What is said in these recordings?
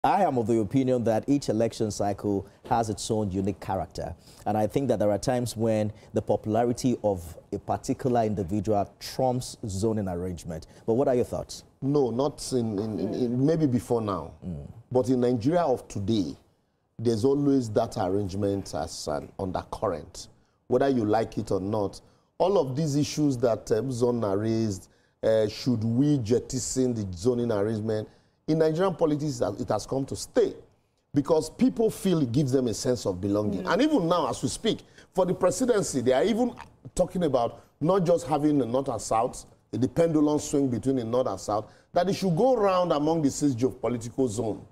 I am of the opinion that each election cycle has its own unique character. And I think that there are times when the popularity of a particular individual trumps zoning arrangement. But what are your thoughts? No, not in maybe before now. But in Nigeria of today, there's always that arrangement as an undercurrent. Whether you like it or not, all of these issues that zone are raised, should we jettison the zoning arrangement, in Nigerian politics, it has come to stay because people feel it gives them a sense of belonging. And even now, as we speak, for the presidency, they are even talking about not just having the North and South, the pendulum swing between the North and South, that it should go around among the six geopolitical zone.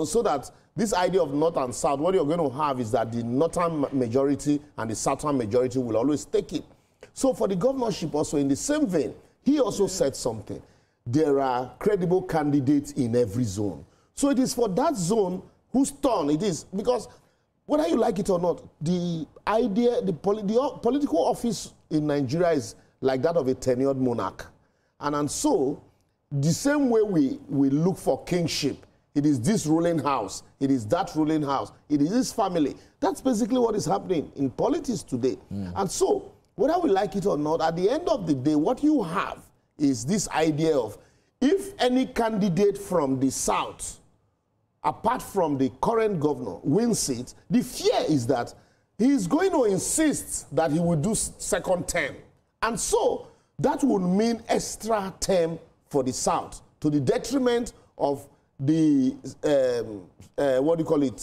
So that this idea of North and South, what you're going to have is that the Northern majority and the Southern majority will always take it. So for the governorship also, in the same vein, he also said something. There are credible candidates in every zone. So it is for that zone whose turn it is. Because whether you like it or not, the idea, the political office in Nigeria is like that of a tenured monarch. And so, the same way we look for kingship, it is this ruling house, it is that ruling house, it is this family. That's basically what is happening in politics today. And so, whether we like it or not, at the end of the day, what you have is this idea of if any candidate from the South, apart from the current governor, wins it, the fear is that he is going to insist that he will do second term. And so that would mean extra term for the South to the detriment of the, what do you call it,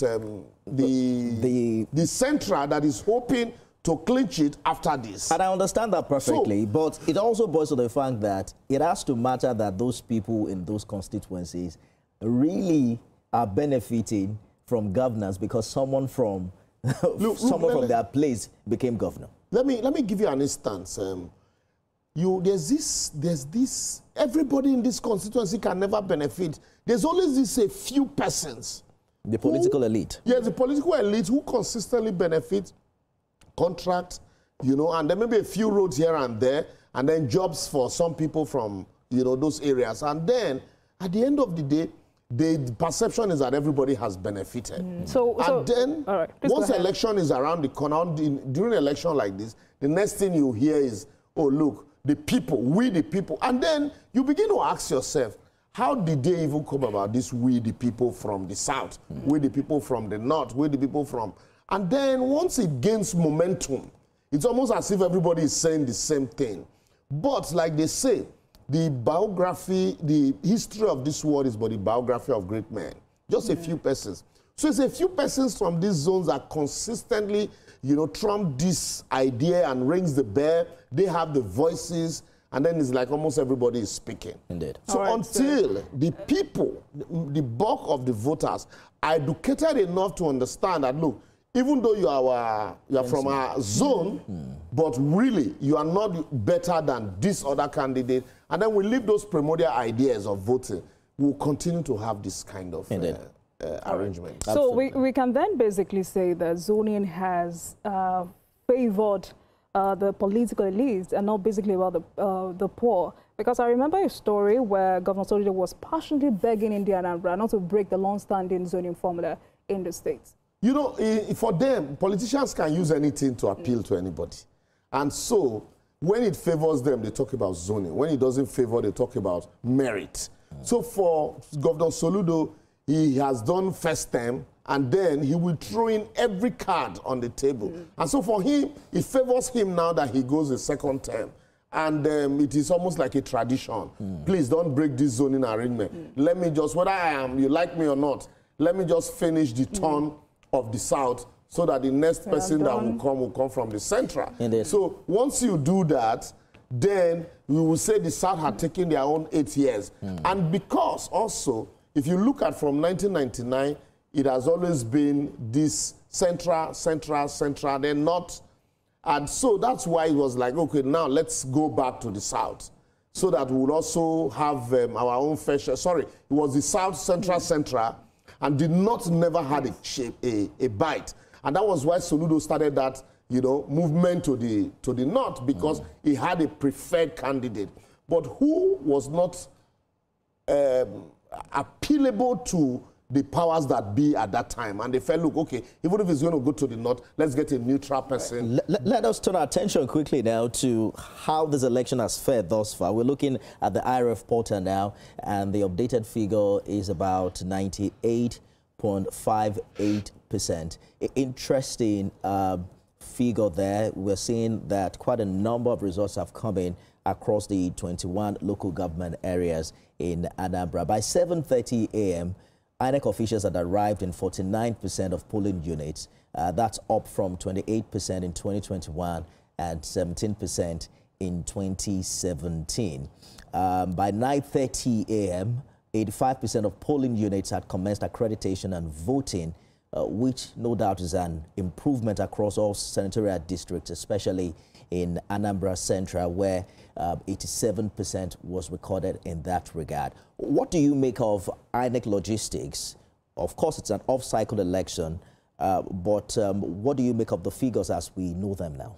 the Central that is hoping to clinch it after this. And I understand that perfectly, but it also boils to the fact that it has to matter that those people in those constituencies really are benefiting from governance because someone from from their place became governor. Let me give you an instance. There's this, everybody in this constituency can never benefit. There's always this a few persons. The political elite. Yes, the political elite who consistently benefit, contract, and there may be a few roads here and there, and then jobs for some people from, those areas. And then, at the end of the day, the perception is that everybody has benefited. Once election is around the corner, during an election like this, the next thing you hear is, oh, look, the people, we the people. And then you begin to ask yourself, how did they even come about this we the people from the South, we the people from the North, we the people from... And then once it gains momentum, it's almost as if everybody is saying the same thing. But like they say, the biography, the history of this world is but the biography of great men. Just a few persons. So it's a few persons from these zones that consistently, trump this idea and rings the bell. They have the voices, and then it's like almost everybody is speaking. Indeed. So until the people, the bulk of the voters, are educated enough to understand that, look, even though you are from our zone, but really you are not better than this other candidate, and then we leave those primordial ideas of voting, we'll continue to have this kind of arrangement. So we can then basically say that zoning has favored the political elites and not basically about the poor. Because I remember a story where Governor Soludo was passionately begging India and Anambra not to break the long-standing zoning formula in the states. For them, politicians can use anything to appeal to anybody. And so, when it favors them, they talk about zoning. When it doesn't favor, they talk about merit. So for Governor Soludo, he has done first term, and then he will throw in every card on the table. And so for him, it favors him now that he goes the second term. And it is almost like a tradition. Please don't break this zoning arrangement. Let me just, whether you like me or not, let me just finish the turn of the South so that the next person that will come from the Central. Indeed. So once you do that, then we will say the South had taken their own 8 years. And because also, if you look at from 1999, it has always been this Central, then North. And so that's why it was like, okay, now let's go back to the South so that we would also have our own fair share. Sorry, it was the South, Central, and the North never had a bite. And that was why Soludo started that, movement to the North, because he had a preferred candidate. But who was not appealable to the powers that be at that time. And they felt, look, okay, even if it's going to go to the north, let's get a neutral person. Let us turn our attention quickly now to how this election has fared thus far. We're looking at the IRF portal now, and the updated figure is about 98.58%. Interesting figure there. We're seeing that quite a number of results have come in across the 21 local government areas in Anambra. By 7:30 a.m., INEC officials had arrived in 49% of polling units. That's up from 28% in 2021 and 17% in 2017. By 9:30 a.m., 85% of polling units had commenced accreditation and voting, which no doubt is an improvement across all senatorial districts, especially in Anambra Central, where 87% was recorded in that regard. What do you make of INEC logistics? Of course, it's an off-cycle election, but what do you make of the figures as we know them now?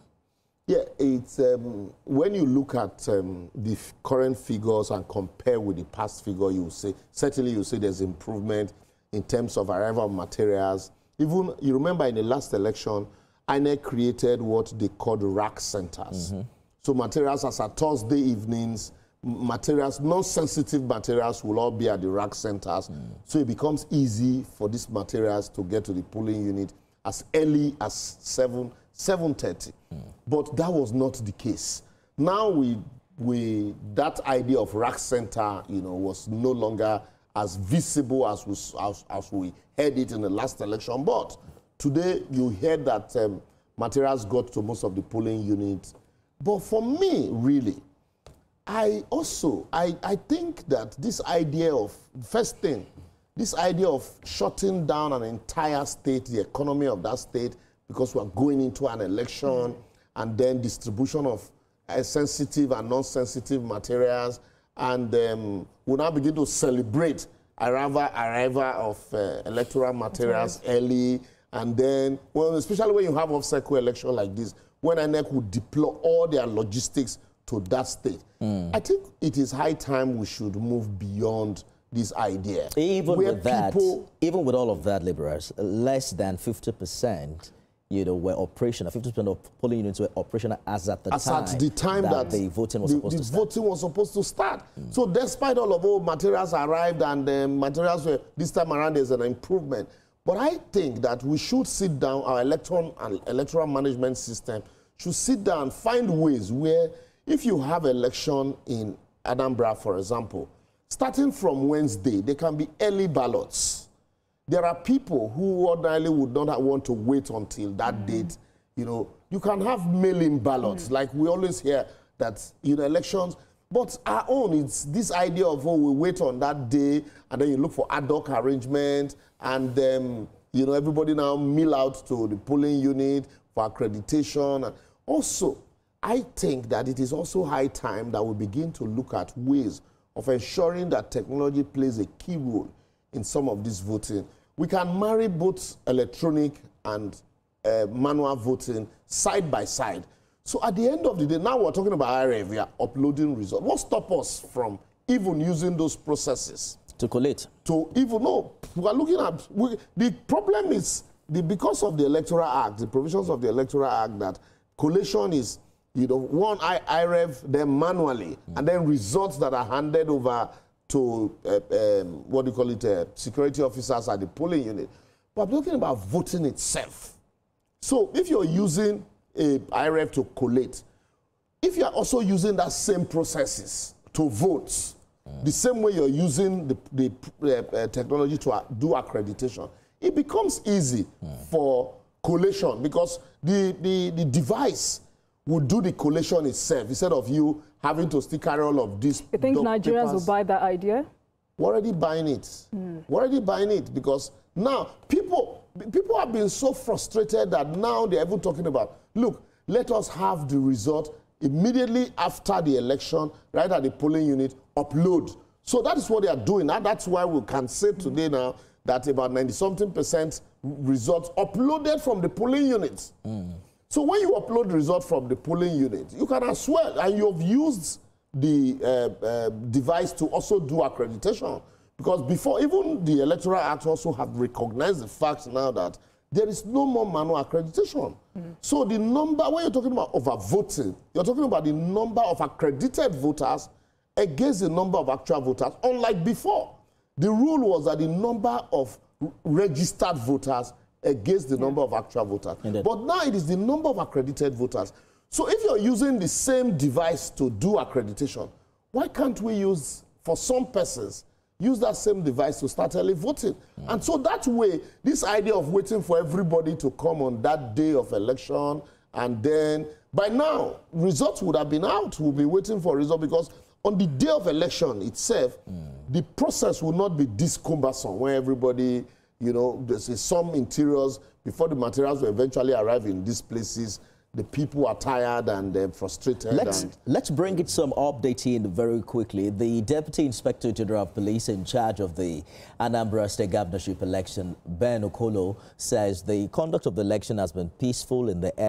Yeah, it's when you look at the current figures and compare with the past figure, you will say, certainly you see there's improvement in terms of arrival of materials. Even, you remember in the last election, INEC created what they called rack centers. So materials as at Thursday evenings, materials, non-sensitive materials will all be at the rack centers. So it becomes easy for these materials to get to the polling unit as early as 7:30. But that was not the case. Now that idea of rack center, was no longer as visible as we heard it in the last election. But today you heard that materials got to most of the polling units. But for me, really, I think that this idea of, first thing, this idea of shutting down an entire state, the economy of that state, because we're going into an election, and then distribution of sensitive and non-sensitive materials, and we'll now begin to celebrate arrival of electoral materials early, and then, well, especially when you have off-cycle election like this, when INEC would deploy all their logistics to that state. I think it is high time we should move beyond this idea. Even with that, even with all of that, Liborus, less than 50%, were operational. 50% of polling units were operational as at the time that the voting was supposed to start. Voting was supposed to start. So despite all of all materials arrived and materials were, this time around there's an improvement. But I think that we should sit down, our electoral management system should sit down and find ways where, if you have election in Anambra, for example, starting from Wednesday, there can be early ballots. There are people who ordinarily would not want to wait until that date. You can have mail-in ballots, like we always hear that, elections. But our own, it's this idea of, we wait on that day, and then you look for ad hoc arrangement, and then, everybody now mill out to the polling unit for accreditation. And also, I think that it is also high time that we begin to look at ways of ensuring that technology plays a key role in some of this voting. We can marry both electronic and manual voting side by side. So at the end of the day, now we're talking about IRF, we are uploading results. What stops us from even using those processes? To collate. To even, no, we are looking at, the problem is, because of the Electoral Act, the provisions of the Electoral Act, that collation is, one IRF, then manually, and then results that are handed over to, security officers at the polling unit. But I'm talking about voting itself. So if you're using a IRF to collate, if you're also using that same processes to vote, the same way you're using the technology to do accreditation, it becomes easy for collation, because the device would do the collation itself instead of you having to still carry all of this. You think Nigerians will buy that idea? We're already buying it. We're already buying it, because now people have been so frustrated that now they're even talking about, look, let us have the result immediately after the election, right at the polling unit, upload. So that is what they are doing. That's why we can say today now that about 90-something% results uploaded from the polling units. So when you upload results from the polling unit, you can as well, and you've used the device to also do accreditation, Because before, even the Electoral Act also have recognized the fact now that there is no more manual accreditation. So the number, when you're talking about overvoting, you're talking about the number of accredited voters against the number of actual voters. Unlike before, the rule was that the number of registered voters against the number of actual voters. But now it is the number of accredited voters. So if you're using the same device to do accreditation, why can't we use, for some persons, use that same device to start early voting? And so that way, this idea of waiting for everybody to come on that day of election, and then by now, results would have been out. We'll be waiting for results, because on the day of election itself, the process will not be this cumbersome, where everybody, you know, there's some interiors, before the materials will eventually arrive in these places, the people are tired and frustrated. Let's bring it some update in very quickly. The Deputy Inspector General of Police in charge of the Anambra State Governorship election, Ben Okolo, says the conduct of the election has been peaceful in the